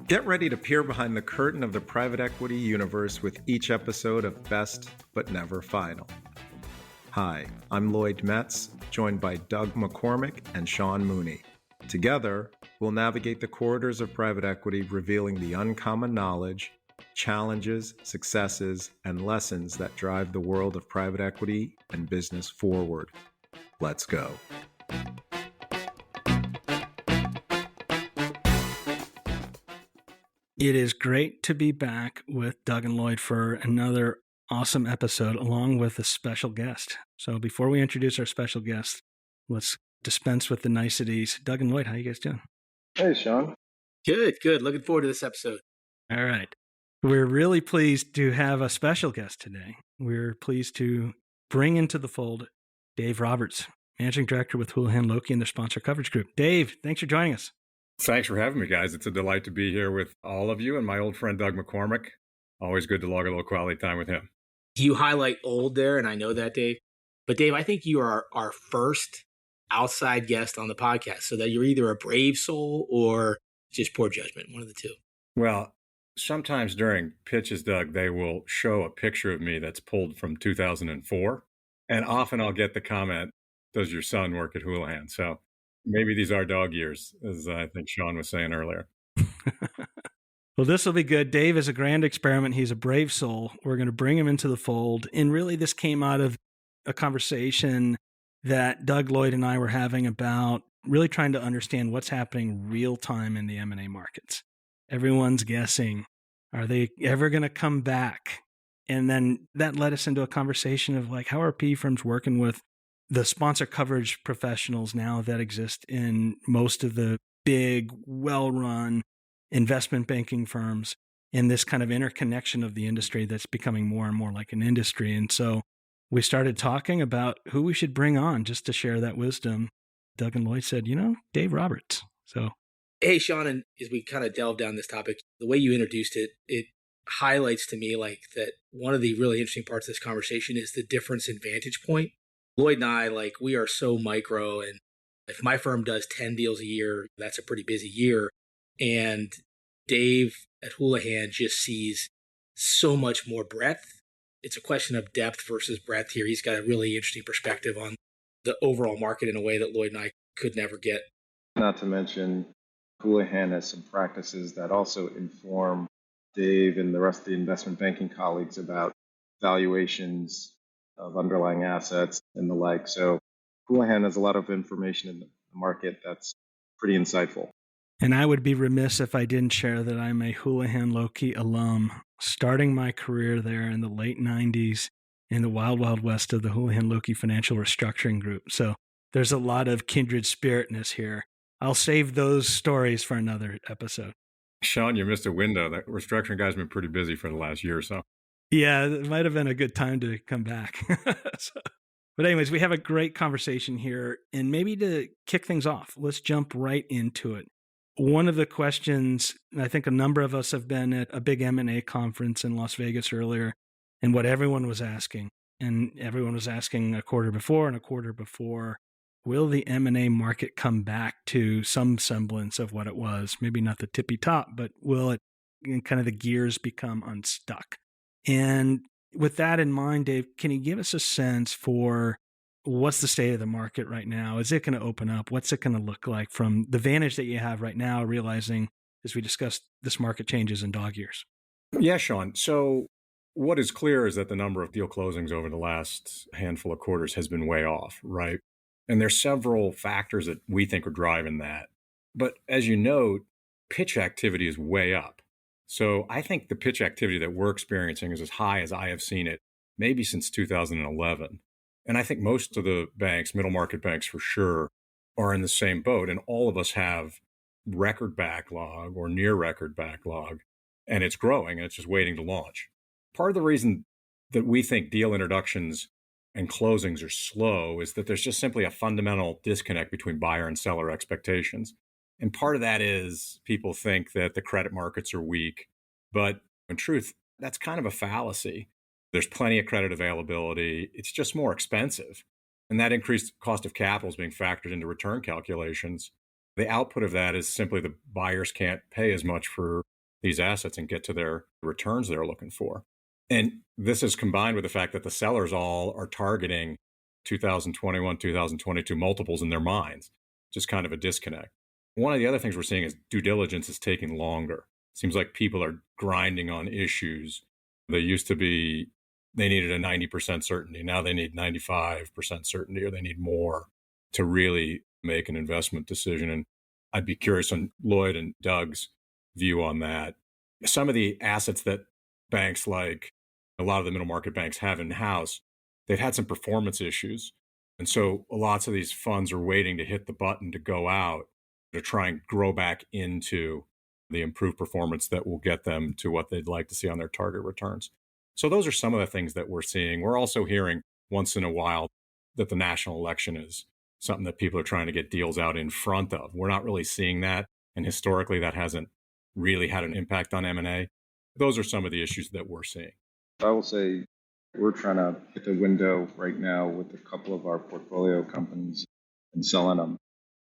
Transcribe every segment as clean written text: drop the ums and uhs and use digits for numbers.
Get ready to peer behind the curtain of the private equity universe with each episode of Best But Never Final. Hi, I'm Lloyd Metz, joined by Doug McCormick and Sean Mooney. Together, we'll navigate the corridors of private equity, revealing the uncommon knowledge, challenges, successes, and lessons that drive the world of private equity and business forward. Let's go. It is great to be back with Doug and Lloyd for another awesome episode, along with a special guest. So before we introduce our special guest, let's dispense with the niceties. Doug and Lloyd, how you guys doing? Hey, Sean. Good. Looking forward to this episode. All right. We're really pleased to have a special guest today. We're pleased to bring into the fold Dave Roberts, Managing Director with Houlihan Lokey and their sponsor coverage group. Dave, thanks for joining us. Thanks for having me, guys. It's a delight to be here with all of you and my old friend, Doug McCormick. Always good to log a little quality time with him. You highlight old there, and I know that, Dave. But, Dave, I think you are our first outside guest on the podcast, so that you're either a brave soul or just poor judgment, one of the two. Well, sometimes during pitches, Doug, they will show a picture of me that's pulled from 2004. And often I'll get the comment, does your son work at Houlihan? So maybe these are dog years, as I think Sean was saying earlier. Well, this will be good. Dave is a grand experiment. He's a brave soul. We're going to bring him into the fold. And really, this came out of a conversation that Doug, Lloyd, and I were having about really trying to understand what's happening real time in the M&A markets. Everyone's guessing, are they ever going to come back? And then that led us into a conversation of like, how are PE firms working with the sponsor coverage professionals now that exist in most of the big, well-run investment banking firms, in this kind of interconnection of the industry that's becoming more and more like an industry. And so we started talking about who we should bring on just to share that wisdom. Doug and Lloyd said, Dave Roberts. So, hey, Sean, and as we kind of delve down this topic, the way you introduced it, it highlights to me like that one of the really interesting parts of this conversation is the difference in vantage point. Lloyd and I, like, we are so micro, and if my firm does 10 deals a year, that's a pretty busy year. And Dave at Houlihan just sees so much more breadth. It's a question of depth versus breadth here. He's got a really interesting perspective on the overall market in a way that Lloyd and I could never get. Not to mention, Houlihan has some practices that also inform Dave and the rest of the investment banking colleagues about valuations of underlying assets and the like. So Houlihan has a lot of information in the market that's pretty insightful. And I would be remiss if I didn't share that I'm a Houlihan Lokey alum, starting my career there in the late 90s in the wild, wild west of the Houlihan Lokey Financial Restructuring Group. So there's a lot of kindred spiritness here. I'll save those stories for another episode. Sean, you missed a window. That restructuring guy's been pretty busy for the last year or so. Yeah, it might have been a good time to come back. But anyways, we have a great conversation here. And maybe to kick things off, let's jump right into it. One of the questions, I think a number of us have been at a big M&A conference in Las Vegas earlier, and what everyone was asking, a quarter before and a quarter before, will the M&A market come back to some semblance of what it was? Maybe not the tippy top, but will it, kind of the gears become unstuck? And with that in mind, Dave, can you give us a sense for what's the state of the market right now? Is it going to open up? What's it going to look like from the vantage that you have right now, realizing, as we discussed, this market changes in dog years? Yeah, Sean. So what is clear is that the number of deal closings over the last handful of quarters has been way off, right? And there's several factors that we think are driving that. But as you note, pitch activity is way up. So I think the pitch activity that we're experiencing is as high as I have seen it, maybe since 2011. And I think most of the banks, middle market banks for sure, are in the same boat. And all of us have record backlog or near record backlog, and it's growing and it's just waiting to launch. Part of the reason that we think deal introductions and closings are slow is that there's just simply a fundamental disconnect between buyer and seller expectations. And part of that is people think that the credit markets are weak, but in truth, that's kind of a fallacy. There's plenty of credit availability. It's just more expensive. And that increased cost of capital is being factored into return calculations. The output of that is simply the buyers can't pay as much for these assets and get to their returns they're looking for. And this is combined with the fact that the sellers all are targeting 2021, 2022 multiples in their minds, just kind of a disconnect. One of the other things we're seeing is due diligence is taking longer. It seems like people are grinding on issues. They used to be, they needed a 90% certainty. Now they need 95% certainty, or they need more to really make an investment decision. And I'd be curious on Lloyd and Doug's view on that. Some of the assets that banks like a lot of the middle market banks have in-house, they've had some performance issues. And so lots of these funds are waiting to hit the button to go out to try and grow back into the improved performance that will get them to what they'd like to see on their target returns. So those are some of the things that we're seeing. We're also hearing once in a while that the national election is something that people are trying to get deals out in front of. We're not really seeing that. And historically, that hasn't really had an impact on M&A. Those are some of the issues that we're seeing. I will say we're trying to hit the window right now with a couple of our portfolio companies and selling them.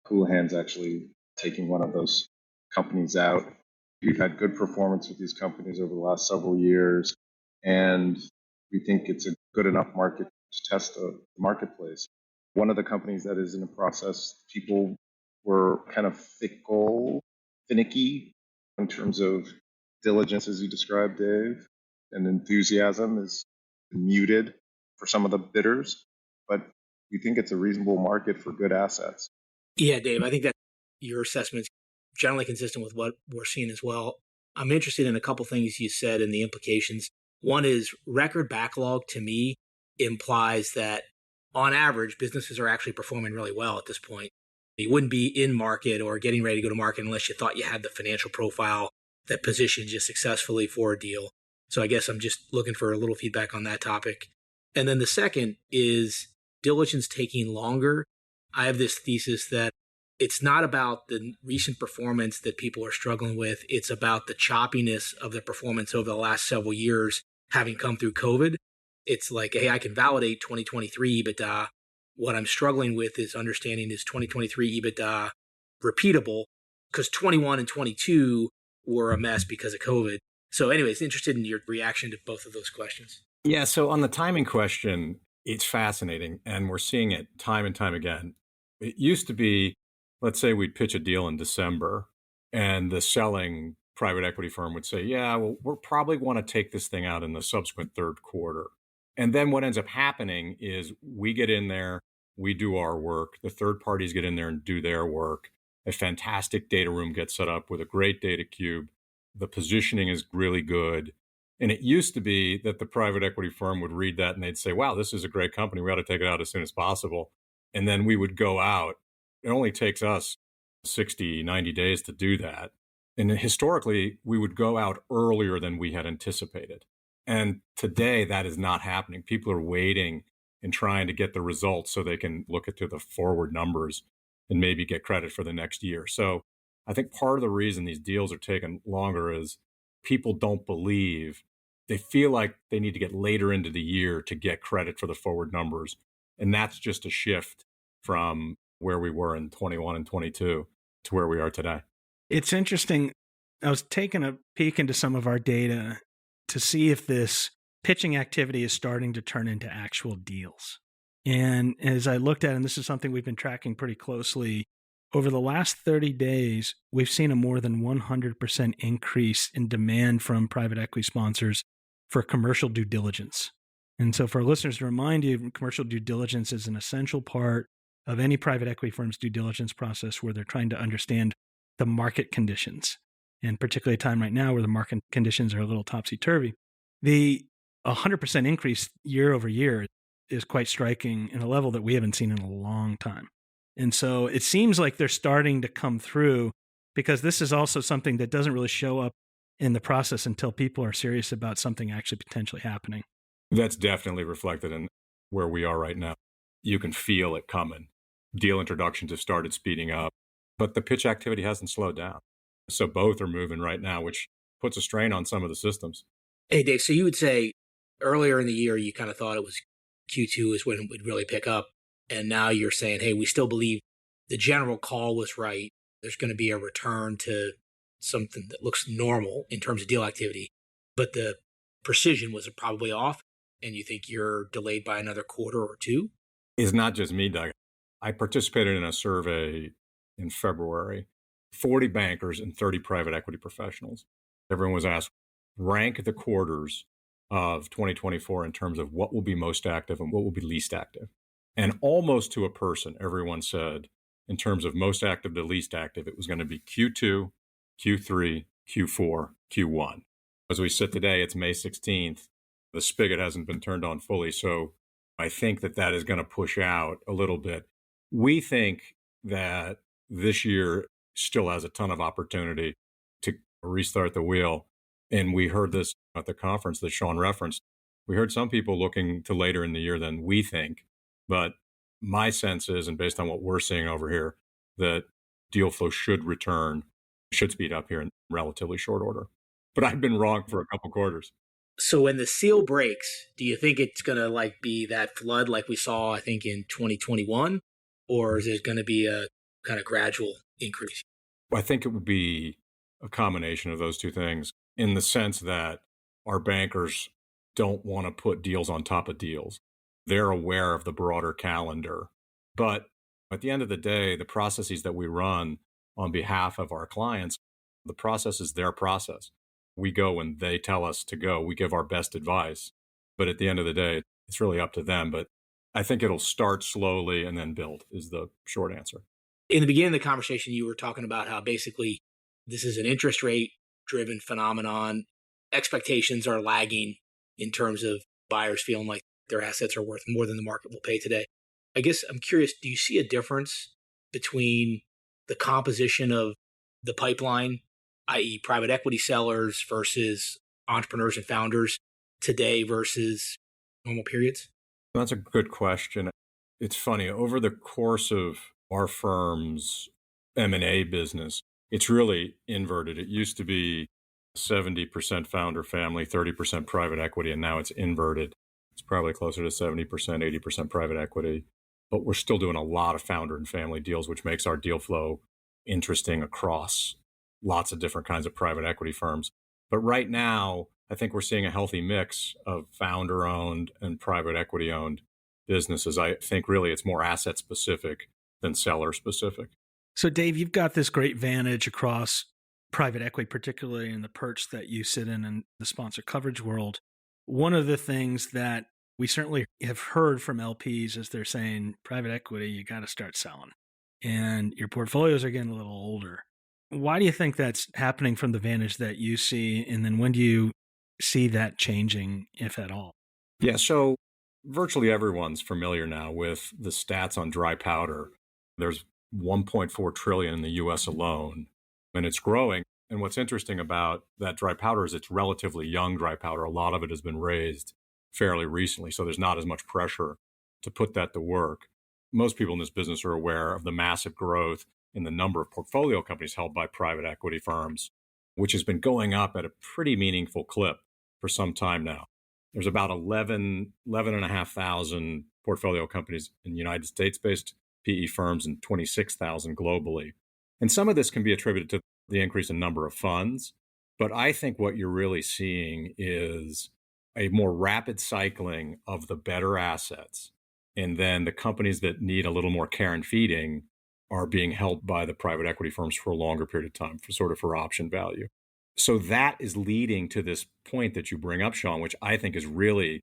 Houlihan's actually taking one of those companies out. We've had good performance with these companies over the last several years, and we think it's a good enough market to test the marketplace. One of the companies that is in the process, people were kind of finicky in terms of diligence, as you described, Dave, and enthusiasm is muted for some of the bidders, but we think it's a reasonable market for good assets. Yeah, Dave, I think that your assessment is generally consistent with what we're seeing as well. I'm interested in a couple things you said and the implications. One is record backlog to me implies that on average, businesses are actually performing really well at this point. You wouldn't be in market or getting ready to go to market unless you thought you had the financial profile that positions you successfully for a deal. So I guess I'm just looking for a little feedback on that topic. And then the second is diligence taking longer. I have this thesis that it's not about the recent performance that people are struggling with. It's about the choppiness of the performance over the last several years, having come through COVID. It's like, hey, I can validate 2023 EBITDA. What I'm struggling with is understanding is 2023 EBITDA repeatable, because 21 and 22 were a mess because of COVID. So anyways, interested in your reaction to both of those questions. Yeah, so on the timing question, it's fascinating, and we're seeing it time and time again. It used to be, let's say we'd pitch a deal in December, and the selling private equity firm would say, yeah, well, we'll probably want to take this thing out in the subsequent third quarter. And then what ends up happening is we get in there, we do our work, the third parties get in there and do their work. A fantastic data room gets set up with a great data cube. The positioning is really good. And it used to be that the private equity firm would read that and they'd say, wow, this is a great company. We ought to take it out as soon as possible. And then we would go out. It only takes us 60, 90 days to do that. And historically, we would go out earlier than we had anticipated. And today, that is not happening. People are waiting and trying to get the results so they can look at the forward numbers and maybe get credit for the next year. So I think part of the reason these deals are taking longer is people don't believe. They feel like they need to get later into the year to get credit for the forward numbers. And that's just a shift from where we were in 21 and 22 to where we are today. It's interesting. I was taking a peek into some of our data to see if this pitching activity is starting to turn into actual deals. And as I looked at it, and this is something we've been tracking pretty closely, over the last 30 days, we've seen a more than 100% increase in demand from private equity sponsors for commercial due diligence. And so for our listeners, to remind you, commercial due diligence is an essential part of any private equity firm's due diligence process where they're trying to understand the market conditions, and particularly a time right now where the market conditions are a little topsy-turvy. The 100% increase year over year is quite striking in a level that we haven't seen in a long time. And so it seems like they're starting to come through, because this is also something that doesn't really show up in the process until people are serious about something actually potentially happening. That's definitely reflected in where we are right now. You can feel it coming. Deal introductions have started speeding up, but the pitch activity hasn't slowed down. So both are moving right now, which puts a strain on some of the systems. Hey, Dave, so you would say earlier in the year, you kind of thought it was Q2 is when it would really pick up. And now you're saying, hey, we still believe the general call was right. There's going to be a return to something that looks normal in terms of deal activity, but the precision was probably off, and you think you're delayed by another quarter or two? It's not just me, Doug. I participated in a survey in February, 40 bankers and 30 private equity professionals. Everyone was asked, rank the quarters of 2024 in terms of what will be most active and what will be least active. And almost to a person, everyone said, in terms of most active to least active, it was going to be Q2, Q3, Q4, Q1. As we sit today, it's May 16th. The spigot hasn't been turned on fully. So I think that is going to push out a little bit. We think that this year still has a ton of opportunity to restart the wheel. And we heard this at the conference that Sean referenced. We heard some people looking to later in the year than we think. But my sense is, and based on what we're seeing over here, that deal flow should speed up here in relatively short order. But I've been wrong for a couple quarters. So when the seal breaks, do you think it's going to be that flood like we saw, I think, in 2021? Or is it going to be a kind of gradual increase? I think it would be a combination of those two things, in the sense that our bankers don't want to put deals on top of deals. They're aware of the broader calendar. But at the end of the day, the processes that we run on behalf of our clients, the process is their process. We go when they tell us to go. We give our best advice. But at the end of the day, it's really up to them. But I think it'll start slowly and then build is the short answer. In the beginning of the conversation, you were talking about how basically this is an interest rate driven phenomenon. Expectations are lagging in terms of buyers feeling like their assets are worth more than the market will pay today. I guess I'm curious, do you see a difference between the composition of the pipeline, i.e. private equity sellers versus entrepreneurs and founders today versus normal periods? That's a good question. It's funny, over the course of our firm's M&A business, it's really inverted. It used to be 70% founder family, 30% private equity, and now it's inverted. It's probably closer to 70%, 80% private equity. But we're still doing a lot of founder and family deals, which makes our deal flow interesting across lots of different kinds of private equity firms. But right now, I think we're seeing a healthy mix of founder-owned and private equity-owned businesses. I think really it's more asset-specific than seller-specific. So, Dave, you've got this great vantage across private equity, particularly in the perch that you sit in the sponsor coverage world. One of the things that we certainly have heard from LPs is they're saying, private equity, you got to start selling. And your portfolios are getting a little older. Why do you think that's happening from the vantage that you see? And then when do you see that changing, if at all? Yeah, so virtually everyone's familiar now with the stats on dry powder. There's 1.4 trillion in the US alone, and it's growing. And what's interesting about that dry powder is it's relatively young dry powder. A lot of it has been raised fairly recently, so there's not as much pressure to put that to work. Most people in this business are aware of the massive growth in the number of portfolio companies held by private equity firms, which has been going up at a pretty meaningful clip for some time now. There's about 11,500 portfolio companies in United States-based PE firms and 26,000 globally. And some of this can be attributed to the increase in number of funds. But I think what you're really seeing is a more rapid cycling of the better assets. And then the companies that need a little more care and feeding are being held by the private equity firms for a longer period of time, for option value. So that is leading to this point that you bring up, Sean, which I think is really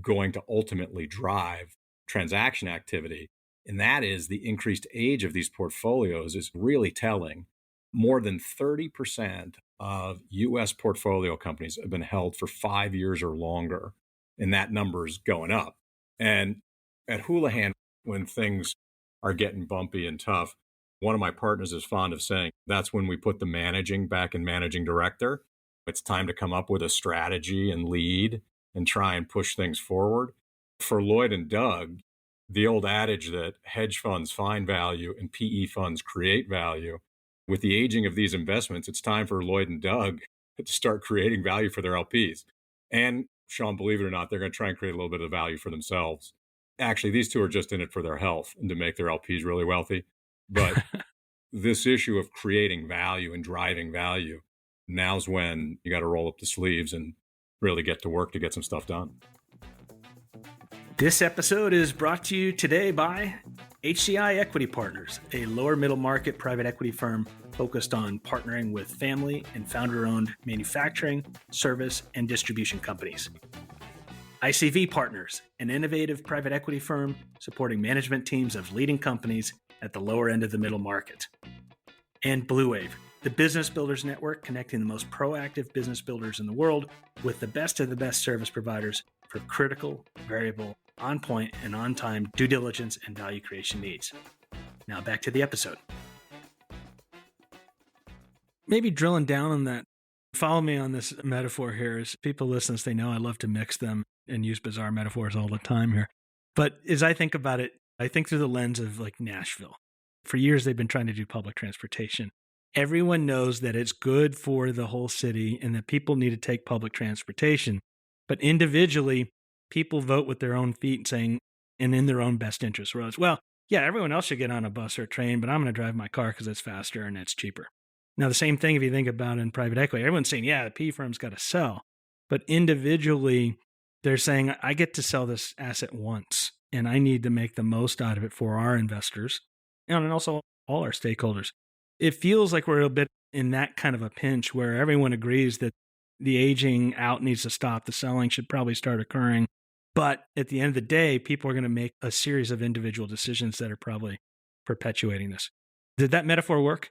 going to ultimately drive transaction activity. And that is the increased age of these portfolios is really telling. More than 30% of U.S. portfolio companies have been held for 5 years or longer, and that number is going up. And at Houlihan, when things are getting bumpy and tough, one of my partners is fond of saying, that's when we put the managing back in managing director. It's time to come up with a strategy and lead and try and push things forward. For Lloyd and Doug, the old adage that hedge funds find value and PE funds create value, with the aging of these investments, it's time for Lloyd and Doug to start creating value for their LPs. And Sean, believe it or not, they're going to try and create a little bit of value for themselves Actually, these two are just in it for their health and to make their LPs really wealthy. But this issue of creating value and driving value, now's when you got to roll up the sleeves and really get to work to get some stuff done. This episode is brought to you today by HCI Equity Partners, a lower middle market private equity firm focused on partnering with family and founder-owned manufacturing, service, and distribution companies. ICV Partners, an innovative private equity firm supporting management teams of leading companies at the lower end of the middle market. And Blue Wave, the business builders network connecting the most proactive business builders in the world with the best of the best service providers for critical, variable, on-point, and on-time due diligence and value creation needs. Now back to the episode. Maybe drilling down on that, follow me on this metaphor here. As people listen, they know I love to mix them and use bizarre metaphors all the time here. But as I think about it, I think through the lens of like Nashville. For years, they've been trying to do public transportation. Everyone knows that it's good for the whole city and that people need to take public transportation. But individually, people vote with their own feet saying, and in their own best interest. Whereas, well, yeah, everyone else should get on a bus or a train, but I'm going to drive my car because it's faster and it's cheaper. Now, the same thing if you think about in private equity, everyone's saying, yeah, the P firm's got to sell. But individually, they're saying, I get to sell this asset once, and I need to make the most out of it for our investors and also all our stakeholders. It feels like we're a bit in that kind of a pinch where everyone agrees that the aging out needs to stop. The selling should probably start occurring. But at the end of the day, people are going to make a series of individual decisions that are probably perpetuating this. Did that metaphor work?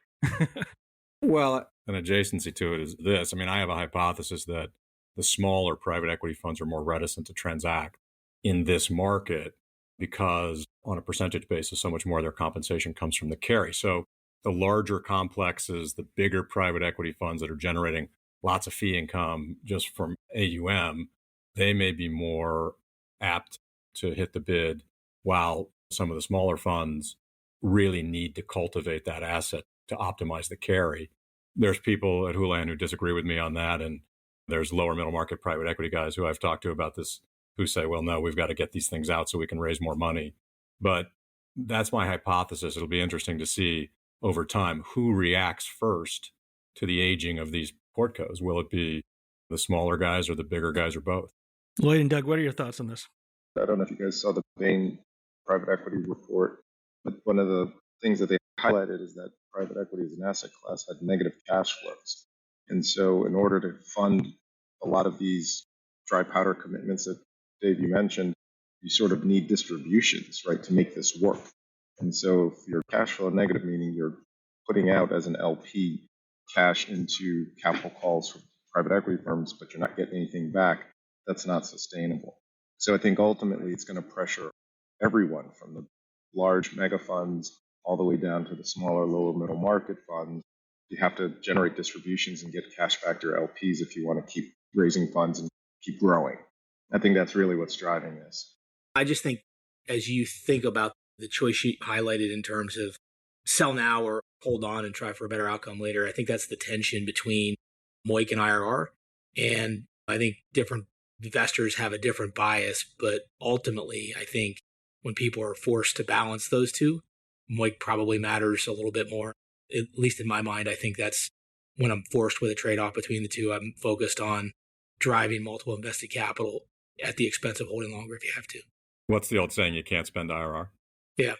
Well, an adjacency to it is this. I mean, I have a hypothesis that the smaller private equity funds are more reticent to transact in this market because on a percentage basis, so much more of their compensation comes from the carry. So the larger complexes, the bigger private equity funds that are generating lots of fee income just from AUM, they may be more apt to hit the bid, while some of the smaller funds really need to cultivate that asset to optimize the carry. There's people at Houlihan who disagree with me on that, and there's lower middle market private equity guys who I've talked to about this who say, well, no, we've got to get these things out so we can raise more money. But that's my hypothesis. It'll be interesting to see over time who reacts first to the aging of these portcos. Will it be the smaller guys or the bigger guys or both? Lloyd and Doug, what are your thoughts on this? I don't know if you guys saw the Bain private equity report, but one of the things that they highlighted is that private equity as an asset class had negative cash flows. And so in order to fund a lot of these dry powder commitments that Dave, you mentioned, you sort of need distributions, right, to make this work. And so if you're cash flow negative, meaning you're putting out as an LP cash into capital calls from private equity firms, but you're not getting anything back, that's not sustainable. So I think ultimately it's going to pressure everyone from the large mega funds all the way down to the smaller, lower middle market funds. You have to generate distributions and get cash back to your LPs if you want to keep raising funds and keep growing. I think that's really what's driving this. I just think as you think about the choice you highlighted in terms of sell now or hold on and try for a better outcome later, I think that's the tension between MOIC and IRR. And I think different investors have a different bias, but ultimately, I think when people are forced to balance those two, MOIC probably matters a little bit more. At least in my mind, I think that's when I'm forced with a trade-off between the two, I'm focused on driving multiple invested capital at the expense of holding longer if you have to. What's the old saying? You can't spend IRR. Yeah.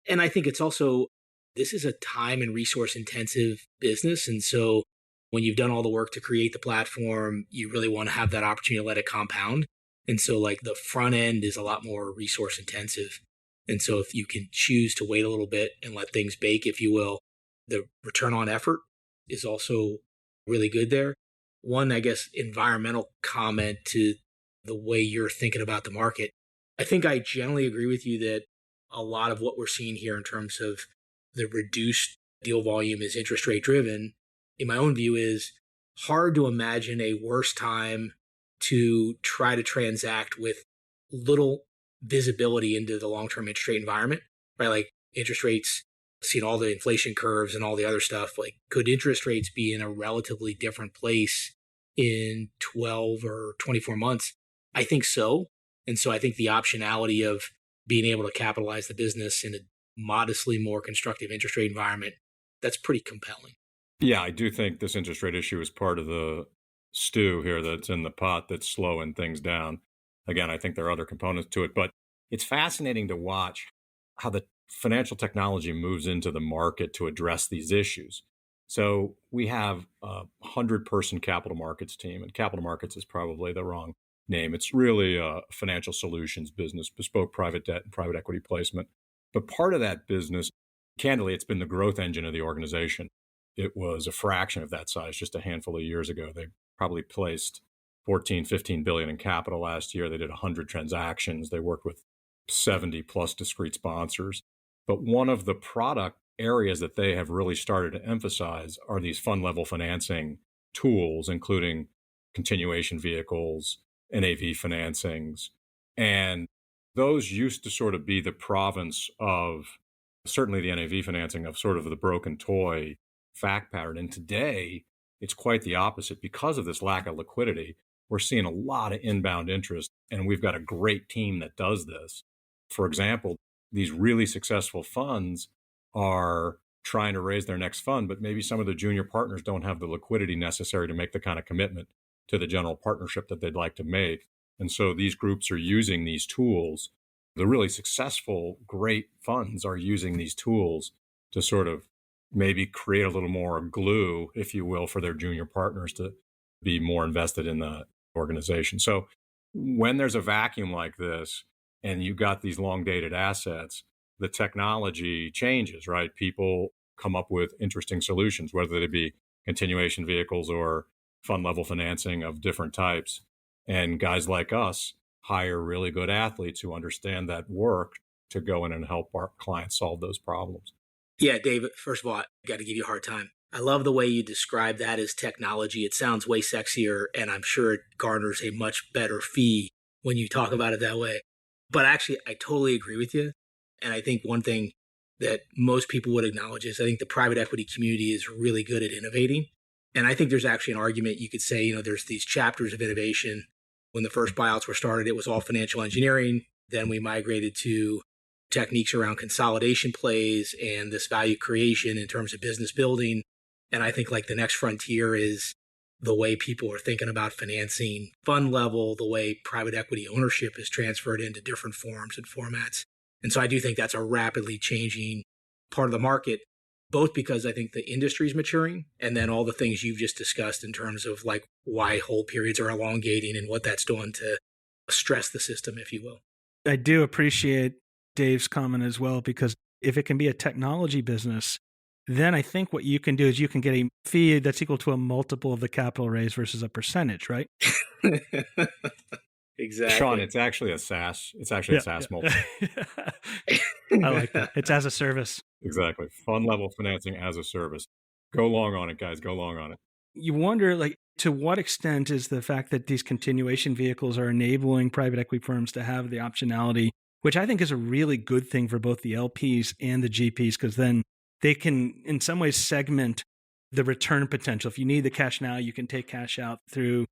And I think it's also, this is a time and resource intensive business. And so when you've done all the work to create the platform, you really want to have that opportunity to let it compound. And so like the front end is a lot more resource intensive. And so if you can choose to wait a little bit and let things bake, if you will, the return on effort is also really good there. One, I guess, environmental comment to the way you're thinking about the market. I think I generally agree with you that a lot of what we're seeing here in terms of the reduced deal volume is interest rate driven. In my own view, is hard to imagine a worse time to try to transact with little visibility into the long-term interest rate environment, right? Like interest rates, seeing all the inflation curves and all the other stuff, like could interest rates be in a relatively different place in 12 or 24 months? I think so. And so I think the optionality of being able to capitalize the business in a modestly more constructive interest rate environment, that's pretty compelling. Yeah, I do think this interest rate issue is part of the stew here that's in the pot that's slowing things down. Again, I think there are other components to it, but it's fascinating to watch how the financial technology moves into the market to address these issues. So we have a 100-person capital markets team, and capital markets is probably the wrong name. It's really a financial solutions business, bespoke private debt and private equity placement. But part of that business, candidly, it's been the growth engine of the organization. It was a fraction of that size just a handful of years ago. They probably placed 14, 15 billion in capital last year. They did 100 transactions. They worked with 70 plus discrete sponsors. But one of the product areas that they have really started to emphasize are these fund level financing tools, including continuation vehicles, NAV financings. And those used to sort of be the province of certainly the NAV financing of sort of the broken toy fact pattern. And today, it's quite the opposite. Because of this lack of liquidity, we're seeing a lot of inbound interest, and we've got a great team that does this. For example, these really successful funds are trying to raise their next fund, but maybe some of the junior partners don't have the liquidity necessary to make the kind of commitment to the general partnership that they'd like to make. And so these groups are using these tools. The really successful, great funds are using these tools to sort of maybe create a little more glue, if you will, for their junior partners to be more invested in the organization. So when there's a vacuum like this and you've got these long dated assets, the technology changes, right? People come up with interesting solutions, whether they be continuation vehicles or fund level financing of different types. And guys like us hire really good athletes who understand that work to go in and help our clients solve those problems. Yeah, Dave, first of all, I got to give you a hard time. I love the way you describe that as technology. It sounds way sexier, and I'm sure it garners a much better fee when you talk about it that way. But actually, I totally agree with you. And I think one thing that most people would acknowledge is I think the private equity community is really good at innovating. And I think there's actually an argument you could say, there's these chapters of innovation. When the first buyouts were started, it was all financial engineering. Then we migrated to techniques around consolidation plays and this value creation in terms of business building. And I think like the next frontier is the way people are thinking about financing fund level, the way private equity ownership is transferred into different forms and formats. And so I do think that's a rapidly changing part of the market, both because I think the industry is maturing and then all the things you've just discussed in terms of like why hold periods are elongating and what that's doing to stress the system, if you will. I do appreciate Dave's comment as well, because if it can be a technology business, then I think what you can do is you can get a fee that's equal to a multiple of the capital raise versus a percentage, right? Exactly. Sean, it's actually a SaaS. It's actually a SaaS multiple. I like that. It's as a service. Exactly. Fund level financing as a service. Go long on it, guys. Go long on it. You wonder, like, to what extent is the fact that these continuation vehicles are enabling private equity firms to have the optionality, which I think is a really good thing for both the LPs and the GPs, because then they can, in some ways, segment the return potential. If you need the cash now, you can take cash out through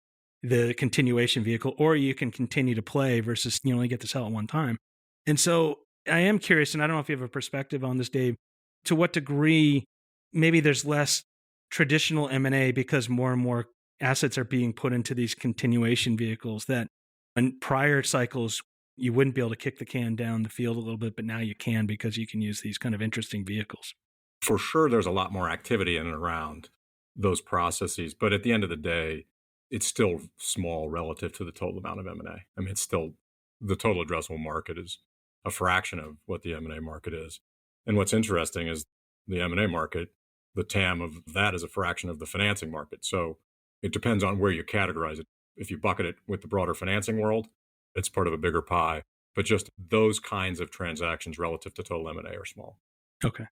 the continuation vehicle, or you can continue to play versus you only get to sell at one time. And so I am curious, and I don't know if you have a perspective on this, Dave, to what degree maybe there's less traditional M&A because more and more assets are being put into these continuation vehicles that in prior cycles, you wouldn't be able to kick the can down the field a little bit, but now you can because you can use these kind of interesting vehicles. For sure, there's a lot more activity in and around those processes. But at the end of the day, it's still small relative to the total amount of M&A. I mean, it's still the total addressable market is a fraction of what the M&A market is. And what's interesting is the M&A market, the TAM of that is a fraction of the financing market. So it depends on where you categorize it. If you bucket it with the broader financing world, it's part of a bigger pie. But just those kinds of transactions relative to total M&A are small. Okay.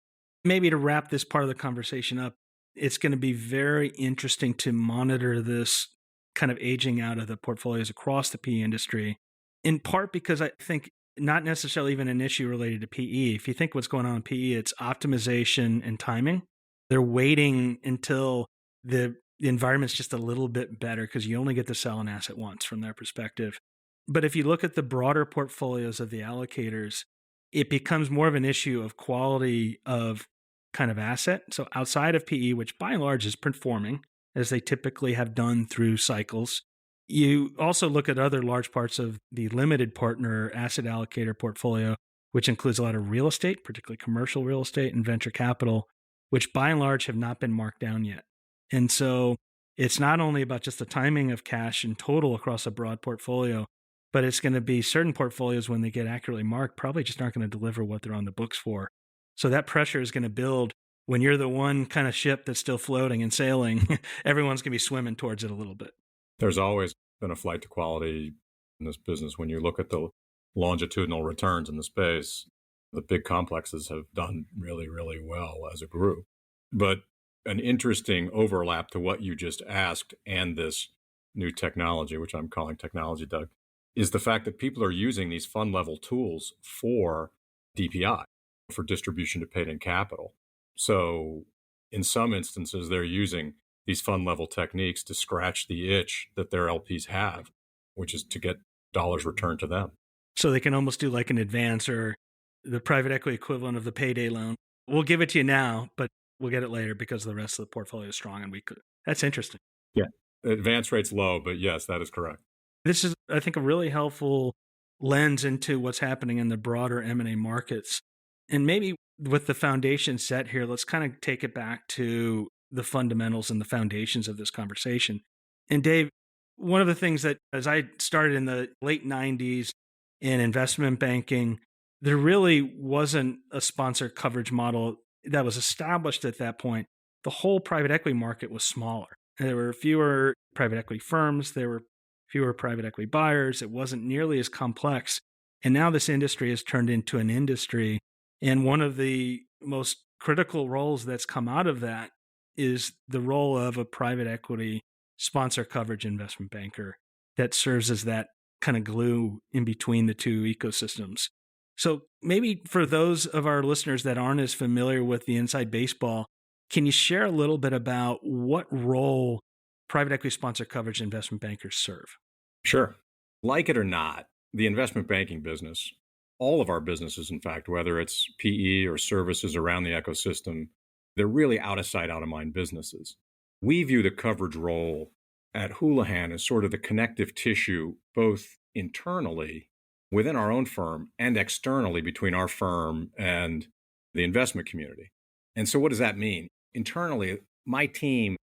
Maybe to wrap this part of the conversation up, it's going to be very interesting to monitor this kind of aging out of the portfolios across the PE industry, in part because I think not necessarily even an issue related to PE. If you think what's going on in PE, it's optimization and timing. They're waiting until the environment's just a little bit better because you only get to sell an asset once from their perspective. But if you look at the broader portfolios of the allocators, it becomes more of an issue of quality of kind of asset. So outside of PE, which by and large is performing, as they typically have done through cycles, you also look at other large parts of the limited partner asset allocator portfolio, which includes a lot of real estate, particularly commercial real estate and venture capital, which by and large have not been marked down yet. And so it's not only about just the timing of cash in total across a broad portfolio, but it's going to be certain portfolios when they get accurately marked probably just aren't going to deliver what they're on the books for. So that pressure is going to build when you're the one kind of ship that's still floating and sailing. Everyone's going to be swimming towards it a little bit. There's always been a flight to quality in this business. When you look at the longitudinal returns in the space, the big complexes have done really, really well as a group. But an interesting overlap to what you just asked and this new technology, which I'm calling technology, Doug, is the fact that people are using these fund level tools for DPI, for distribution to paid in capital. So in some instances, they're using these fund level techniques to scratch the itch that their LPs have, which is to get dollars returned to them. So they can almost do like an advance or the private equity equivalent of the payday loan. We'll give it to you now, but we'll get it later because the rest of the portfolio is strong and we could. That's interesting. Yeah. Advance rate's low, but yes, that is correct. This is, I think, a really helpful lens into what's happening in the broader M&A markets. And maybe with the foundation set here, let's kind of take it back to the fundamentals and the foundations of this conversation. And Dave, one of the things that as I started in the late 90s in investment banking, there really wasn't a sponsor coverage model that was established at that point. The whole private equity market was smaller. There were fewer private equity firms. There were fewer private equity buyers. It wasn't nearly as complex. And now this industry has turned into an industry. And one of the most critical roles that's come out of that is the role of a private equity sponsor coverage investment banker that serves as that kind of glue in between the two ecosystems. So maybe for those of our listeners that aren't as familiar with the inside baseball, can you share a little bit about what role private equity sponsor coverage investment bankers serve? Sure. Like it or not, the investment banking business, all of our businesses, in fact, whether it's PE or services around the ecosystem, they're really out of sight, out of mind businesses. We view the coverage role at Houlihan as sort of the connective tissue, both internally within our own firm and externally between our firm and the investment community. And so what does that mean? Internally, my team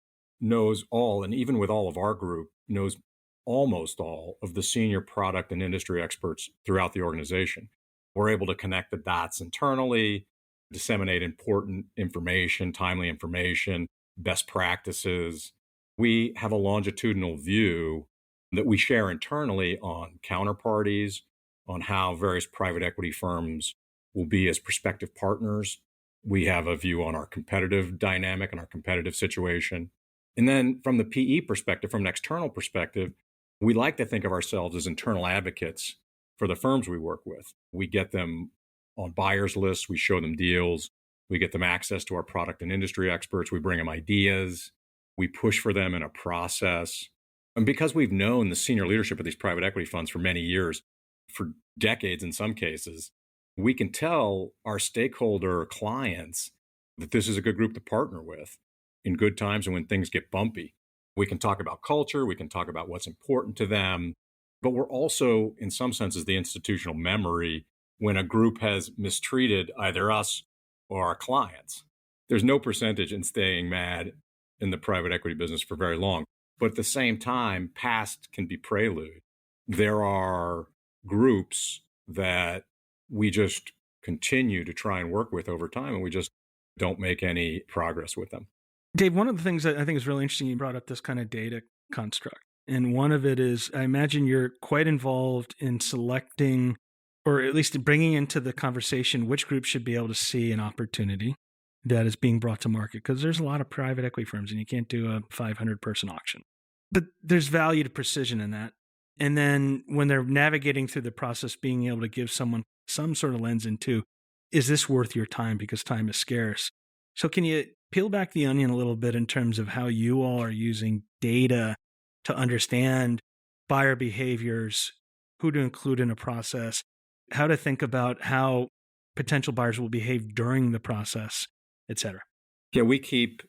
knows all, and even with all of our group, knows almost all of the senior product and industry experts throughout the organization. We're able to connect the dots internally, disseminate important information, timely information, best practices. We have a longitudinal view that we share internally on counterparties, on how various private equity firms will be as prospective partners. We have a view on our competitive dynamic and our competitive situation. And then from the PE perspective, from an external perspective, we like to think of ourselves as internal advocates for the firms we work with. We get them on buyers lists. We show them deals. We get them access to our product and industry experts. We bring them ideas. We push for them in a process. And because we've known the senior leadership of these private equity funds for many years, for decades in some cases, we can tell our stakeholder clients that this is a good group to partner with in good times and when things get bumpy. We can talk about culture. We can talk about what's important to them. But we're also, in some senses, the institutional memory when a group has mistreated either us or our clients. There's no percentage in staying mad in the private equity business for very long. But at the same time, past can be prelude. There are groups that we just continue to try and work with over time, and we just don't make any progress with them. Dave, one of the things that I think is really interesting, you brought up this kind of data construct. And one of it is, I imagine you're quite involved in selecting, or at least bringing into the conversation, which groups should be able to see an opportunity that is being brought to market. Because there's a lot of private equity firms and you can't do a 500-person auction. But there's value to precision in that. And then when they're navigating through the process, being able to give someone some sort of lens into, is this worth your time? Because time is scarce. So can you peel back the onion a little bit in terms of how you all are using data to understand buyer behaviors, who to include in a process, how to think about how potential buyers will behave during the process, et cetera? Yeah, we keep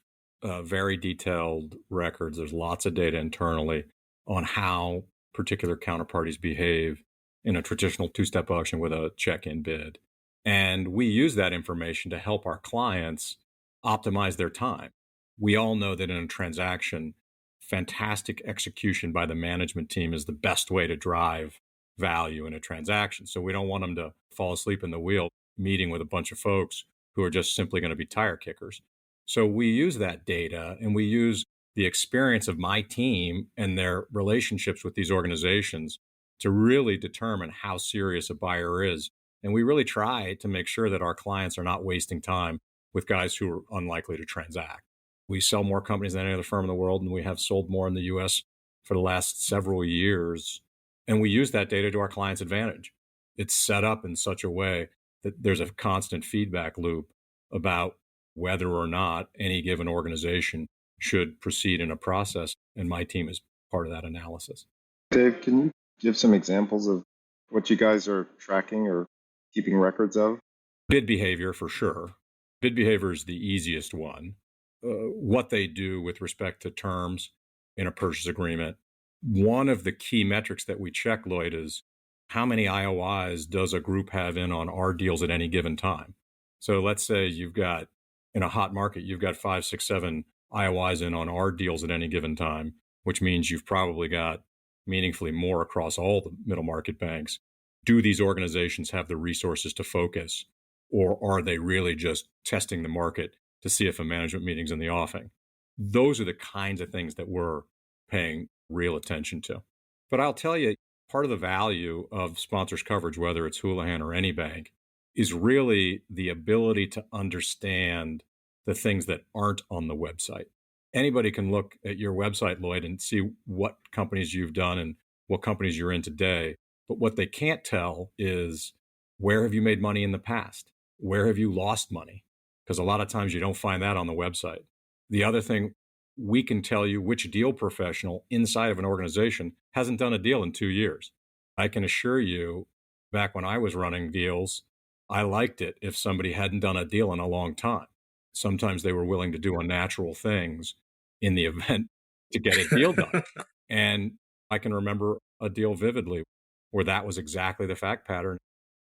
very detailed records. There's lots of data internally on how particular counterparties behave in a traditional two-step auction with a check-in bid. And we use that information to help our clients optimize their time. We all know that in a transaction, fantastic execution by the management team is the best way to drive value in a transaction. So we don't want them to fall asleep in the wheel meeting with a bunch of folks who are just simply going to be tire kickers. So we use that data, and we use the experience of my team and their relationships with these organizations to really determine how serious a buyer is. And we really try to make sure that our clients are not wasting time with guys who are unlikely to transact. We sell more companies than any other firm in the world, and we have sold more in the US for the last several years. And we use that data to our clients' advantage. It's set up in such a way that there's a constant feedback loop about whether or not any given organization should proceed in a process. And my team is part of that analysis. Dave, can you give some examples of what you guys are tracking or keeping records of? Bid behavior, for sure. Bid behavior is the easiest one. What they do with respect to terms in a purchase agreement. One of the key metrics that we check, Lloyd, is how many IOIs does a group have in on our deals at any given time? So let's say you've got, in a hot market, you've got 5, 6, 7 IOIs in on our deals at any given time, which means you've probably got meaningfully more across all the middle market banks. Do these organizations have the resources to focus, or are they really just testing the market to see if a management meeting's in the offing? Those are the kinds of things that we're paying real attention to. But I'll tell you, part of the value of sponsors coverage, whether it's Houlihan or any bank, is really the ability to understand the things that aren't on the website. Anybody can look at your website, Lloyd, and see what companies you've done and what companies you're in today. But what they can't tell is, where have you made money in the past? Where have you lost money? Because a lot of times you don't find that on the website. The other thing, we can tell you which deal professional inside of an organization hasn't done a deal in 2 years. I can assure you, back when I was running deals, I liked it if somebody hadn't done a deal in a long time. Sometimes they were willing to do unnatural things in the event to get a deal done. And I can remember a deal vividly where that was exactly the fact pattern.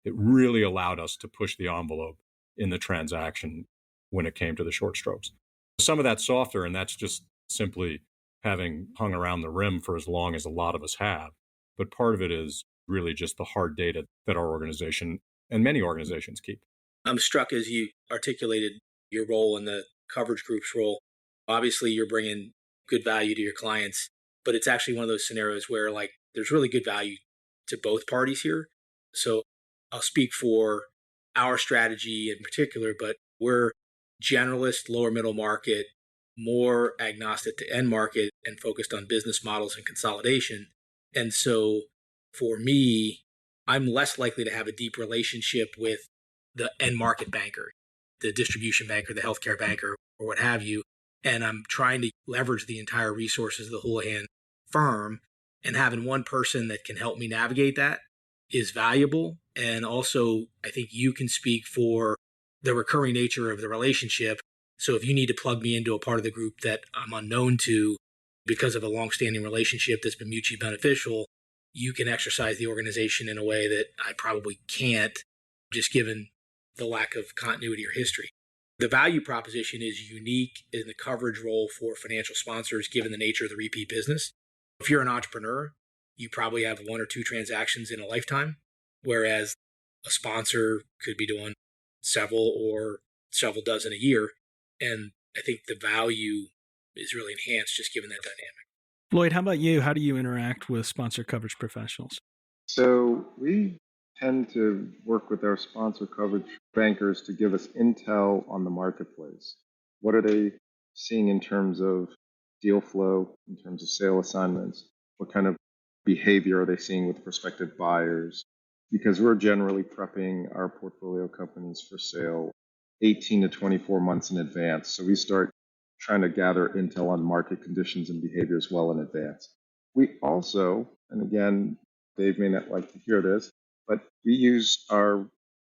It really allowed us to push the envelope in the transaction when it came to the short strokes. Some of that's softer, and that's just simply having hung around the rim for as long as a lot of us have. But part of it is really just the hard data that our organization and many organizations keep. I'm struck as you articulated your role in the coverage group's role. Obviously, you're bringing good value to your clients, but it's actually one of those scenarios where there's really good value to both parties here. So I'll speak for our strategy in particular, but we're generalist, lower middle market, more agnostic to end market and focused on business models and consolidation. And so for me, I'm less likely to have a deep relationship with the end market banker, the distribution banker, the healthcare banker, or what have you. And I'm trying to leverage the entire resources of the Houlihan firm, and having one person that can help me navigate that is valuable. And also, I think you can speak for the recurring nature of the relationship. So if you need to plug me into a part of the group that I'm unknown to because of a longstanding relationship that's been mutually beneficial, you can exercise the organization in a way that I probably can't, just given the lack of continuity or history. The value proposition is unique in the coverage role for financial sponsors, given the nature of the repeat business. If you're an entrepreneur, you probably have 1 or 2 transactions in a lifetime, whereas a sponsor could be doing several or several dozen a year. And I think the value is really enhanced just given that dynamic. Lloyd, how about you? How do you interact with sponsor coverage professionals? So we tend to work with our sponsor coverage bankers to give us intel on the marketplace. What are they seeing in terms of deal flow, in terms of sale assignments? What kind of behavior are they seeing with prospective buyers? Because we're generally prepping our portfolio companies for sale 18 to 24 months in advance. So we start trying to gather intel on market conditions and behaviors well in advance. We also, and again, Dave may not like to hear this, but we use our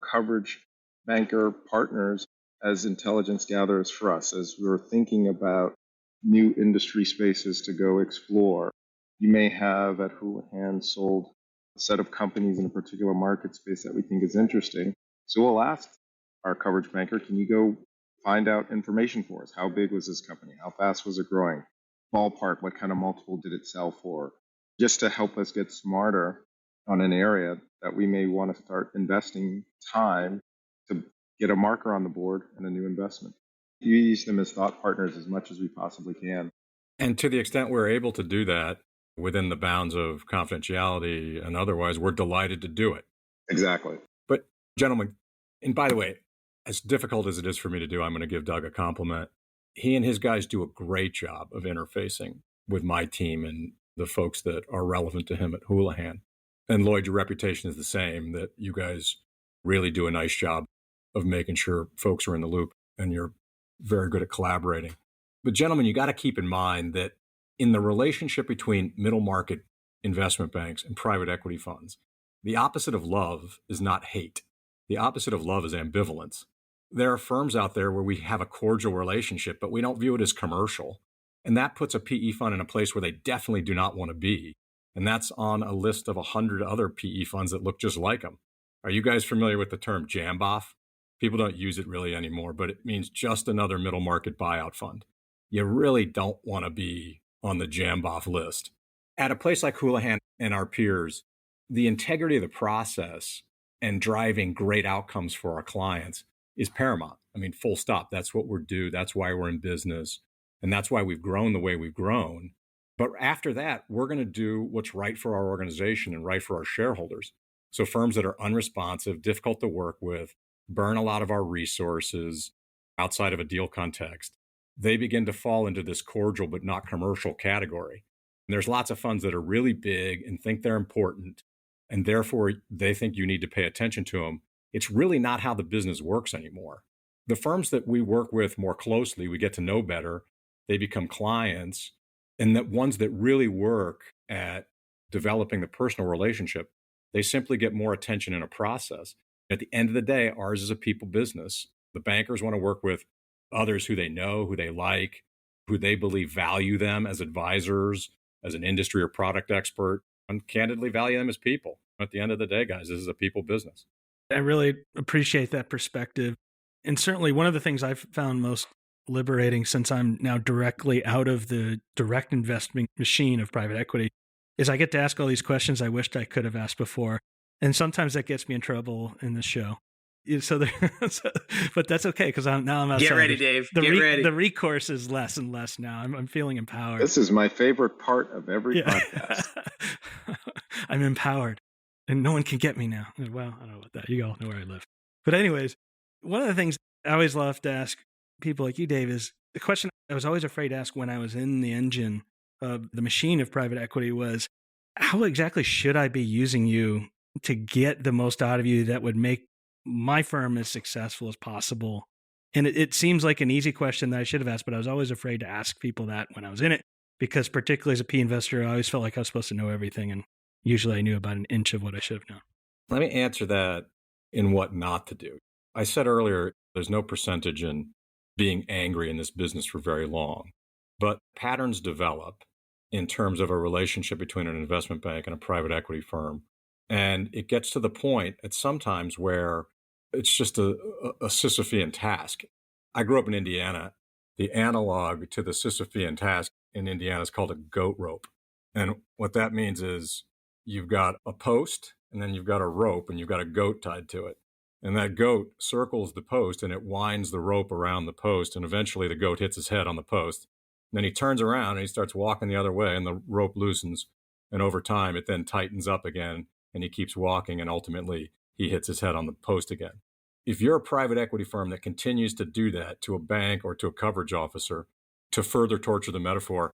coverage banker partners as intelligence gatherers for us as we're thinking about new industry spaces to go explore. You may have at Houlihan sold a set of companies in a particular market space that we think is interesting. So we'll ask our coverage banker, can you go find out information for us? How big was this company? How fast was it growing? Ballpark, what kind of multiple did it sell for? Just to help us get smarter on an area that we may want to start investing time to get a marker on the board and a new investment. You use them as thought partners as much as we possibly can. And to the extent we're able to do that within the bounds of confidentiality and otherwise, we're delighted to do it. Exactly. But gentlemen, and by the way, as difficult as it is for me to do, I'm going to give Doug a compliment. He and his guys do a great job of interfacing with my team and the folks that are relevant to him at Houlihan. And Lloyd, your reputation is the same, that you guys really do a nice job of making sure folks are in the loop, and you're very good at collaborating. But gentlemen, you got to keep in mind that in the relationship between middle market investment banks and private equity funds, the opposite of love is not hate. The opposite of love is ambivalence. There are firms out there where we have a cordial relationship, but we don't view it as commercial. And that puts a PE fund in a place where they definitely do not want to be. And that's on a list of 100 other PE funds that look just like them. Are you guys familiar with the term jam-off? People don't use it really anymore, but it means just another middle market buyout fund. You really don't want to be on the jam-off list. At a place like Houlihan and our peers, the integrity of the process and driving great outcomes for our clients is paramount. I mean, full stop. That's what we're due. That's why we're in business. And that's why we've grown the way we've grown. But after that, we're going to do what's right for our organization and right for our shareholders. So firms that are unresponsive, difficult to work with, burn a lot of our resources outside of a deal context, they begin to fall into this cordial but not commercial category. And there's lots of funds that are really big and think they're important, and therefore they think you need to pay attention to them. It's really not how the business works anymore. The firms that we work with more closely, we get to know better, they become clients, and the ones that really work at developing the personal relationship, they simply get more attention in a process. At the end of the day, ours is a people business. The bankers want to work with others who they know, who they like, who they believe value them as advisors, as an industry or product expert, and candidly value them as people. At the end of the day, guys, this is a people business. I really appreciate that perspective. And certainly one of the things I've found most liberating since I'm now directly out of the direct investment machine of private equity is I get to ask all these questions I wished I could have asked before. And sometimes that gets me in trouble in this show. But that's okay because I'm outside. Get ready, Dave. Get ready. The recourse is less and less now. I'm feeling empowered. This is my favorite part of every podcast. I'm empowered. And no one can get me now. Well, I don't know about that. You all know where I live. But anyways, one of the things I always love to ask people like you, Dave, is the question I was always afraid to ask when I was in the engine of the machine of private equity was, how exactly should I be using you to get the most out of you that would make my firm as successful as possible? And it seems like an easy question that I should have asked, but I was always afraid to ask people that when I was in it, because particularly as a PE investor, I always felt like I was supposed to know everything. And usually I knew about an inch of what I should have known. Let me answer that in what not to do. I said earlier, there's no percentage in being angry in this business for very long, but patterns develop in terms of a relationship between an investment bank and a private equity firm. And it gets to the point at sometimes where it's just a Sisyphean task. I grew up in Indiana. The analog to the Sisyphean task in Indiana is called a goat rope. And what that means is you've got a post and then you've got a rope and you've got a goat tied to it. And that goat circles the post and it winds the rope around the post. And eventually the goat hits his head on the post. And then he turns around and he starts walking the other way and the rope loosens. And over time, it then tightens up again and he keeps walking and ultimately he hits his head on the post again. If you're a private equity firm that continues to do that to a bank or to a coverage officer, to further torture the metaphor,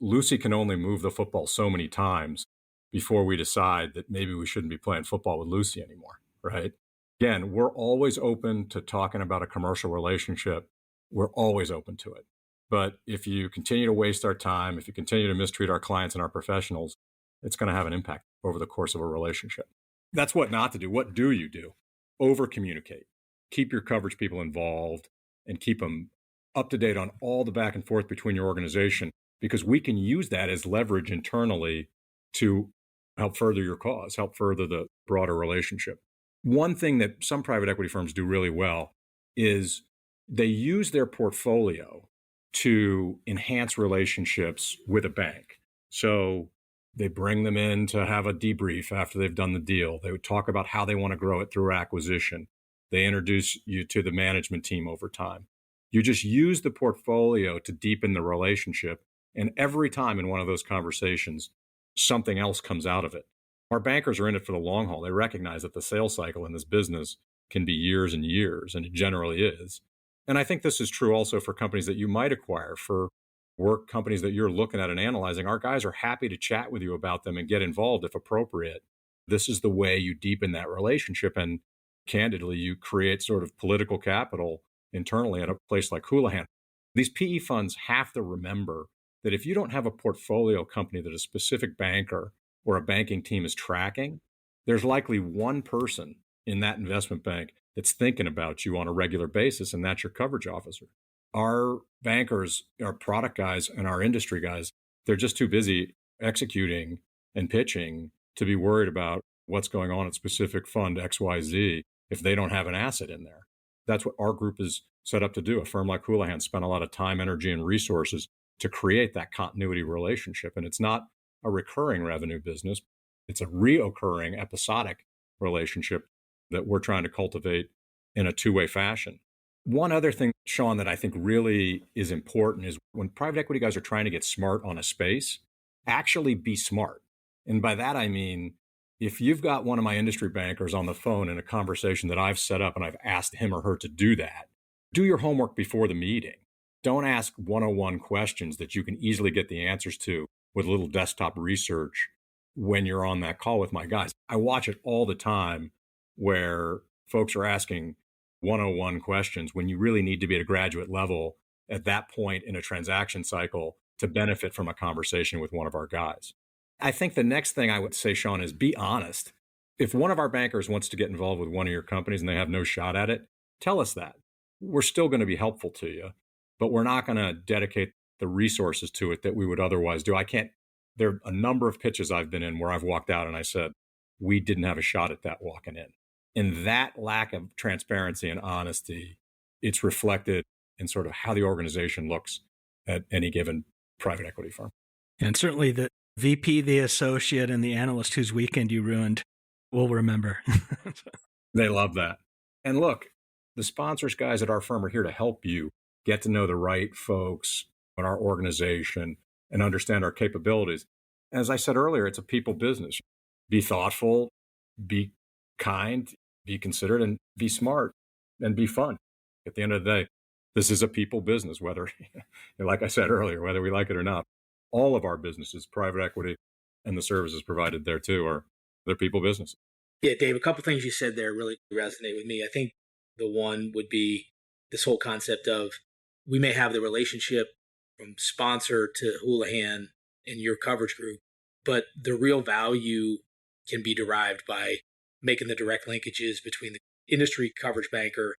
Lucy can only move the football so many times before we decide that maybe we shouldn't be playing football with Lucy anymore, right? Again, we're always open to talking about a commercial relationship. We're always open to it. But if you continue to waste our time, if you continue to mistreat our clients and our professionals, it's going to have an impact over the course of a relationship. That's what not to do. What do you do? Over-communicate. keep your coverage people involved and keep them up to date on all the back and forth between your organization, because we can use that as leverage internally to help further your cause, help further the broader relationship. One thing that some private equity firms do really well is they use their portfolio to enhance relationships with a bank. So they bring them in to have a debrief after they've done the deal. They would talk about how they want to grow it through acquisition. They introduce you to the management team over time. You just use the portfolio to deepen the relationship. And every time in one of those conversations, something else comes out of it. Our bankers are in it for the long haul. They recognize that the sales cycle in this business can be years and years, and it generally is. And I think this is true also for companies that you might acquire, for work companies that you're looking at and analyzing. Our guys are happy to chat with you about them and get involved if appropriate. This is the way you deepen that relationship. And candidly, you create sort of political capital internally at a place like Houlihan. These PE funds have to remember that if you don't have a portfolio company that a specific banker or a banking team is tracking, there's likely one person in that investment bank that's thinking about you on a regular basis, and that's your coverage officer. Our bankers, our product guys, and our industry guys, they're just too busy executing and pitching to be worried about what's going on at specific fund XYZ if they don't have an asset in there. That's what our group is set up to do. A firm like Houlihan spent a lot of time, energy, and resources to create that continuity relationship. And it's not a recurring revenue business. It's a reoccurring episodic relationship that we're trying to cultivate in a two-way fashion. One other thing, Sean, that I think really is important is when private equity guys are trying to get smart on a space, actually be smart. And by that, I mean, if you've got one of my industry bankers on the phone in a conversation that I've set up and I've asked him or her to do that, do your homework before the meeting. Don't ask 101 questions that you can easily get the answers to with a little desktop research when you're on that call with my guys. I watch it all the time where folks are asking 101 questions when you really need to be at a graduate level at that point in a transaction cycle to benefit from a conversation with one of our guys. I think the next thing I would say, Sean, is be honest. If one of our bankers wants to get involved with one of your companies and they have no shot at it, tell us that. We're still going to be helpful to you, but we're not going to dedicate the resources to it that we would otherwise do. There are a number of pitches I've been in where I've walked out and I said, we didn't have a shot at that walking in. And that lack of transparency and honesty, it's reflected in sort of how the organization looks at any given private equity firm. And certainly the VP, the associate, and the analyst whose weekend you ruined will remember. They love that. And look, the sponsors guys at our firm are here to help you get to know the right folks in our organization and understand our capabilities. As I said earlier, it's a people business. Be thoughtful, be kind, be considerate, and be smart, and be fun. At the end of the day, this is a people business, whether, like I said earlier, whether we like it or not. All of our businesses, private equity and the services provided there too, they're people businesses. Yeah, Dave, a couple things you said there really resonate with me. I think the one would be this whole concept of we may have the relationship from sponsor to Houlihan in your coverage group, but the real value can be derived by making the direct linkages between the industry coverage banker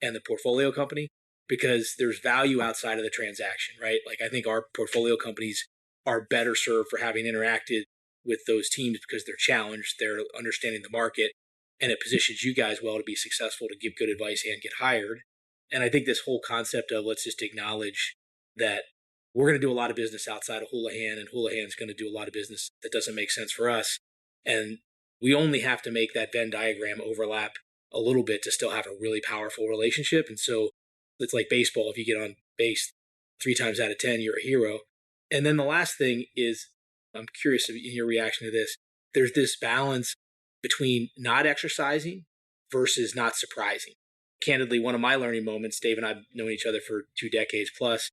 and the portfolio company, because there's value outside of the transaction, right? Like I think our portfolio companies are better served for having interacted with those teams because they're challenged, they're understanding the market, and it positions you guys well to be successful, to give good advice and get hired. And I think this whole concept of let's just acknowledge that we're going to do a lot of business outside of Houlihan, and Houlihan's going to do a lot of business that doesn't make sense for us. And we only have to make that Venn diagram overlap a little bit to still have a really powerful relationship. And so it's like baseball. If you get on base 3 times out of 10, you're a hero. And then the last thing is, I'm curious in your reaction to this, there's this balance between not exercising versus not surprising. Candidly, one of my learning moments, Dave and I have known each other for 2 decades plus,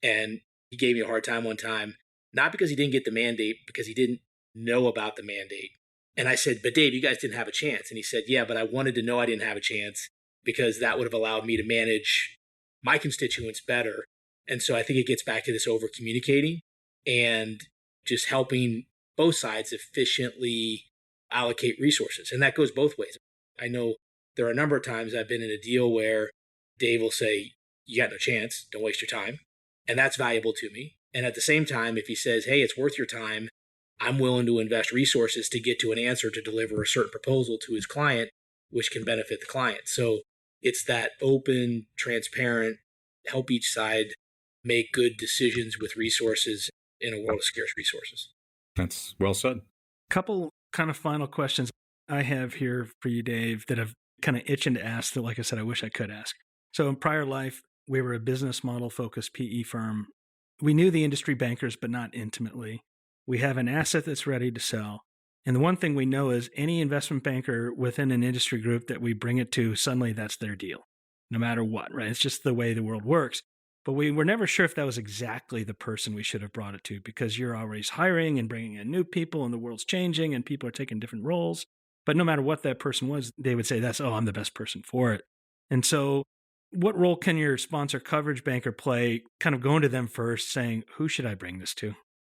and he gave me a hard time one time, not because he didn't get the mandate, because he didn't know about the mandate. And I said, but Dave, you guys didn't have a chance. And he said, yeah, but I wanted to know I didn't have a chance because that would have allowed me to manage my constituents better. And so I think it gets back to this over communicating and just helping both sides efficiently allocate resources. And that goes both ways. I know There are a number of times I've been in a deal where Dave will say, you got no chance, don't waste your time. And that's valuable to me. And at the same time, if he says, hey, it's worth your time, I'm willing to invest resources to get to an answer to deliver a certain proposal to his client, which can benefit the client. So it's that open, transparent, help each side make good decisions with resources in a world of scarce resources. That's well said. Couple kind of final questions I have here for you, Dave, that I've kind of itching to ask that, like I said, I wish I could ask. So in prior life, we were a business model focused PE firm. We knew the industry bankers, but not intimately. We have an asset that's ready to sell. And the one thing we know is any investment banker within an industry group that we bring it to, suddenly that's their deal, no matter what, right? It's just the way the world works. But we were never sure if that was exactly the person we should have brought it to, because you're always hiring and bringing in new people and the world's changing and people are taking different roles. But no matter what that person was, they would say, I'm the best person for it. And so what role can your sponsor coverage banker play, kind of going to them first, saying, who should I bring this to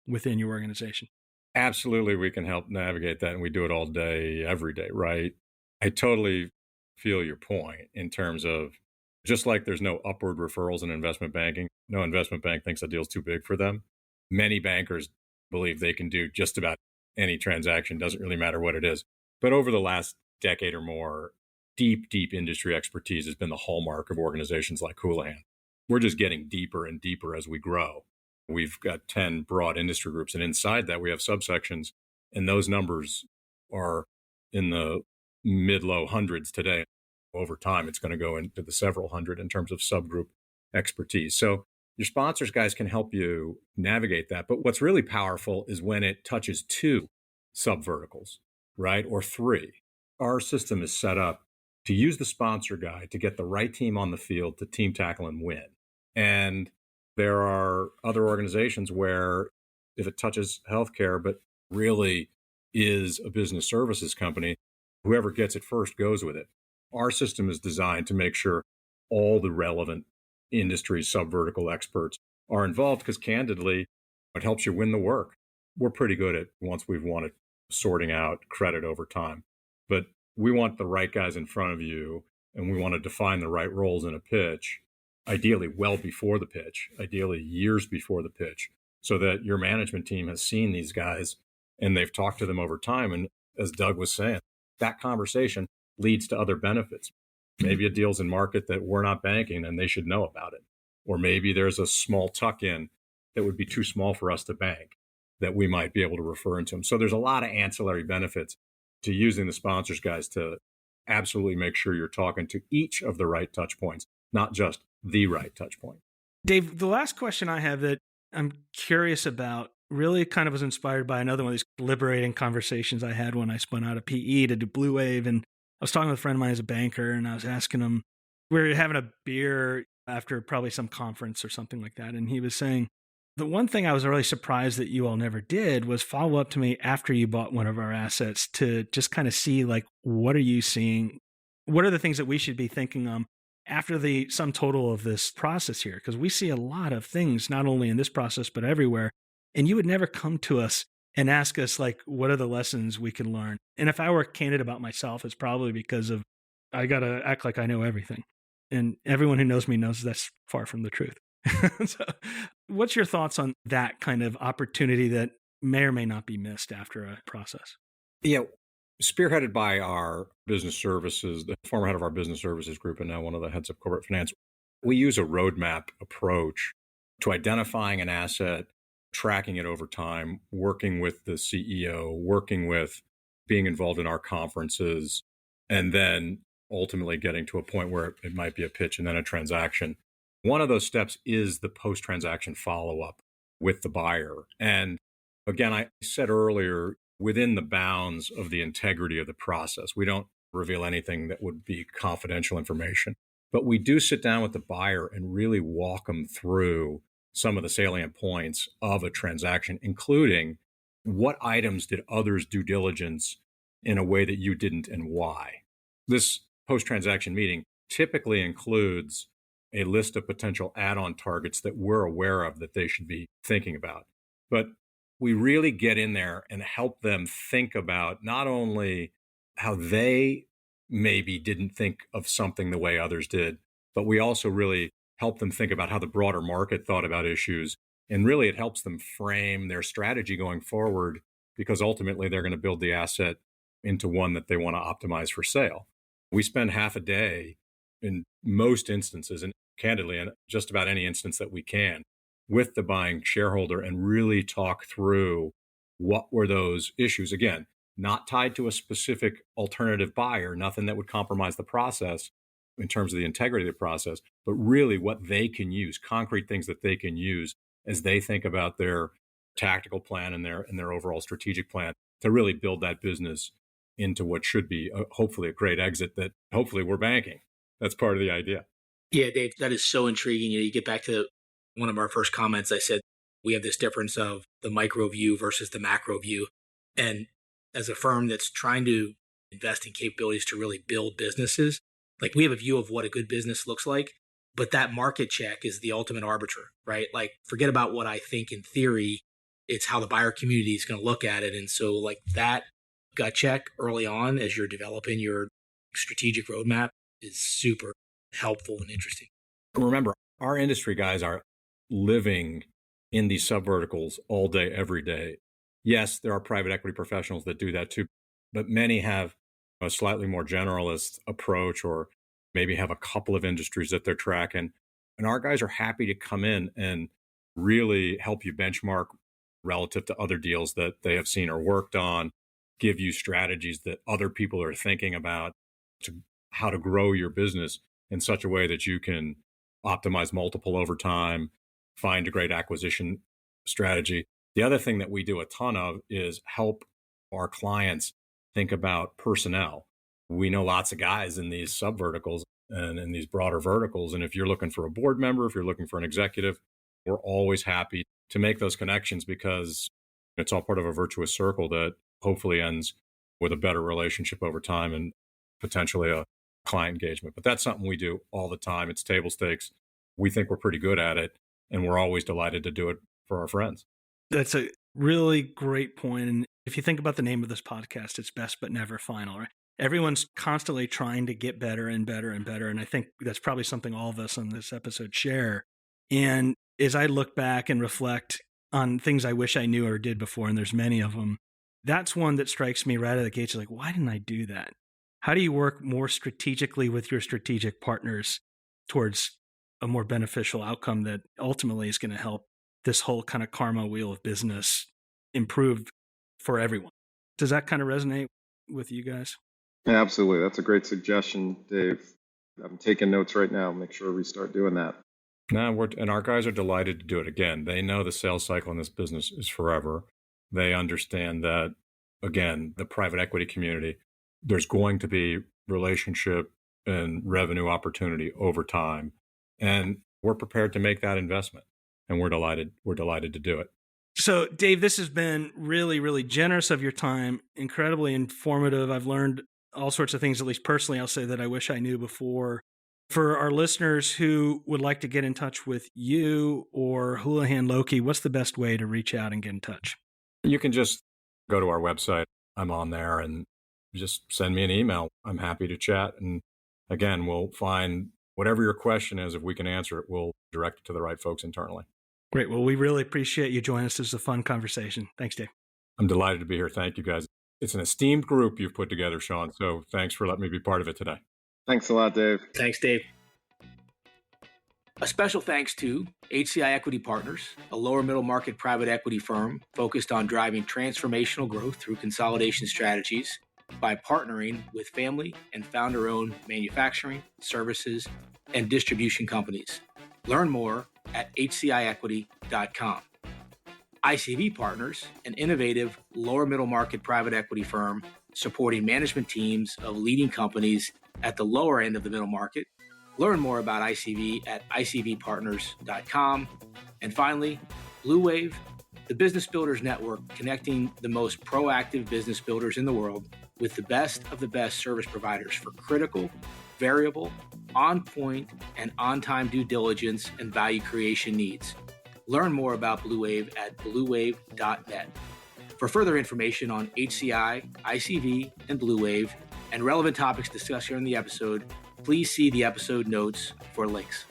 within your organization? Absolutely, we can help navigate that, and we do it all day, every day, right? I totally feel your point in terms of just like there's no upward referrals in investment banking, no investment bank thinks a deal's too big for them. Many bankers believe they can do just about any transaction, doesn't really matter what it is. But over the last decade or more, deep industry expertise has been the hallmark of organizations like Houlihan. We're just getting deeper and deeper as we grow. We've got 10 broad industry groups, and inside that we have subsections, and those numbers are in the mid-low hundreds today. Over time, it's going to go into the several hundred in terms of subgroup expertise. So your sponsors guys can help you navigate that. But what's really powerful is when it touches 2 subverticals, right? Or 3. Our system is set up to use the sponsor guy to get the right team on the field to team tackle and win. And there are other organizations where if it touches healthcare, but really is a business services company, whoever gets it first goes with it. Our system is designed to make sure all the relevant industry subvertical experts are involved because candidly, it helps you win the work. We're pretty good at, once we've won it, sorting out credit over time. But we want the right guys in front of you, and we want to define the right roles in a pitch, ideally well before the pitch, ideally years before the pitch, so that your management team has seen these guys and they've talked to them over time. And as Doug was saying, that conversation leads to other benefits. Maybe a deal's in market that we're not banking and they should know about it. Or maybe there's a small tuck-in that would be too small for us to bank that we might be able to refer into them. So there's a lot of ancillary benefits to using the sponsors guys to absolutely make sure you're talking to each of the right touch points, not just the right touch point. Dave, the last question I have that I'm curious about really kind of was inspired by another one of these liberating conversations I had when I spun out of PE to do Blue Wave. And I was talking with a friend of mine as a banker, and I was asking him, we were having a beer after probably some conference or something like that. And he was saying, the one thing I was really surprised that you all never did was follow up to me after you bought one of our assets to just kind of see, like, what are you seeing? What are the things that we should be thinking after the sum total of this process here? Because we see a lot of things, not only in this process, but everywhere. And you would never come to us and ask us, like, what are the lessons we can learn? And if I were candid about myself, it's probably because of I got to act like I know everything. And everyone who knows me knows that's far from the truth. So what's your thoughts on that kind of opportunity that may or may not be missed after a process? Yeah, spearheaded by our business services, the former head of our business services group and now one of the heads of corporate finance, we use a roadmap approach to identifying an asset, tracking it over time, working with the CEO, working with being involved in our conferences, and then ultimately getting to a point where it might be a pitch and then a transaction. One of those steps is the post-transaction follow-up with the buyer. And again, I said earlier, within the bounds of the integrity of the process, we don't reveal anything that would be confidential information, but we do sit down with the buyer and really walk them through some of the salient points of a transaction, including what items did others due diligence in a way that you didn't and why. This post-transaction meeting typically includes a list of potential add-on targets that we're aware of that they should be thinking about. But we really get in there and help them think about not only how they maybe didn't think of something the way others did. But we also really help them think about how the broader market thought about issues. And really, it helps them frame their strategy going forward, because ultimately they're going to build the asset into one that they want to optimize for sale. We spend half a day in most instances, and candidly, in just about any instance that we can, with the buying shareholder and really talk through what were those issues. Again, not tied to a specific alternative buyer, nothing that would compromise the process in terms of the integrity of the process, but really what they can use, concrete things that they can use as they think about their tactical plan and their overall strategic plan to really build that business into what should be hopefully a great exit that hopefully we're banking. That's part of the idea. Yeah, Dave, that is so intriguing. You get back to one of our first comments. I said we have this difference of the micro view versus the macro view. And as a firm that's trying to invest in capabilities to really build businesses, like we have a view of what a good business looks like, but that market check is the ultimate arbiter, right? Like forget about what I think in theory, it's how the buyer community is going to look at it. And so like that gut check early on as you're developing your strategic roadmap is super helpful and interesting. Remember, our industry guys are living in these subverticals all day, every day. Yes, there are private equity professionals that do that too, but many have a slightly more generalist approach or maybe have a couple of industries that they're tracking. And our guys are happy to come in and really help you benchmark relative to other deals that they have seen or worked on, give you strategies that other people are thinking about to how to grow your business in such a way that you can optimize multiple over time, find a great acquisition strategy. The other thing that we do a ton of is help our clients think about personnel. We know lots of guys in these subverticals and in these broader verticals. And if you're looking for a board member, if you're looking for an executive, we're always happy to make those connections because it's all part of a virtuous circle that hopefully ends with a better relationship over time and potentially a client engagement. But that's something we do all the time. It's table stakes. We think we're pretty good at it, and we're always delighted to do it for our friends. That's a really great point. And if you think about the name of this podcast, it's Best But Never Final, right? Everyone's constantly trying to get better and better and better. And I think that's probably something all of us on this episode share. And as I look back and reflect on things I wish I knew or did before, and there's many of them, that's one that strikes me right out of the gates. Like, why didn't I do that? How do you work more strategically with your strategic partners towards a more beneficial outcome that ultimately is going to help this whole kind of karma wheel of business improve for everyone? Does that kind of resonate with you guys? Yeah, absolutely. That's a great suggestion, Dave. I'm taking notes right now. Make sure we start doing that. And our guys are delighted to do it. Again, they know the sales cycle in this business is forever. They understand that, again, the private equity community, there's going to be relationship and revenue opportunity over time. And we're prepared to make that investment. And we're delighted to do it. So, Dave, this has been really, really generous of your time, incredibly informative. I've learned all sorts of things, at least personally, I'll say that I wish I knew before. For our listeners who would like to get in touch with you or Houlihan Lokey, what's the best way to reach out and get in touch? You can just go to our website. I'm on there and just send me an email. I'm happy to chat. And again, we'll find whatever your question is. If we can answer it, we'll direct it to the right folks internally. Great. Well, we really appreciate you joining us. This is a fun conversation. Thanks, Dave. I'm delighted to be here. Thank you, guys. It's an esteemed group you've put together, Sean. So thanks for letting me be part of it today. Thanks a lot, Dave. Thanks, Dave. A special thanks to HCI Equity Partners, a lower middle market private equity firm focused on driving transformational growth through consolidation strategies by partnering with family and founder-owned manufacturing, services, and distribution companies. Learn more at hciequity.com. ICV Partners, an innovative lower middle market private equity firm supporting management teams of leading companies at the lower end of the middle market. Learn more about ICV at icvpartners.com. And finally, Blue Wave, the Business Builders Network, connecting the most proactive business builders in the world with the best of the best service providers for critical, variable, on-point, and on-time due diligence and value creation needs. Learn more about Blue Wave at bluewave.net. For further information on HCI, ICV, and Blue Wave, and relevant topics discussed here in the episode, please see the episode notes for links.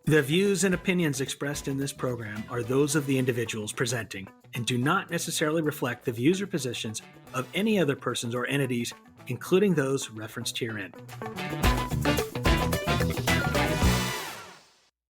The views and opinions expressed in this program are those of the individuals presenting and do not necessarily reflect the views or positions of any other persons or entities, including those referenced herein.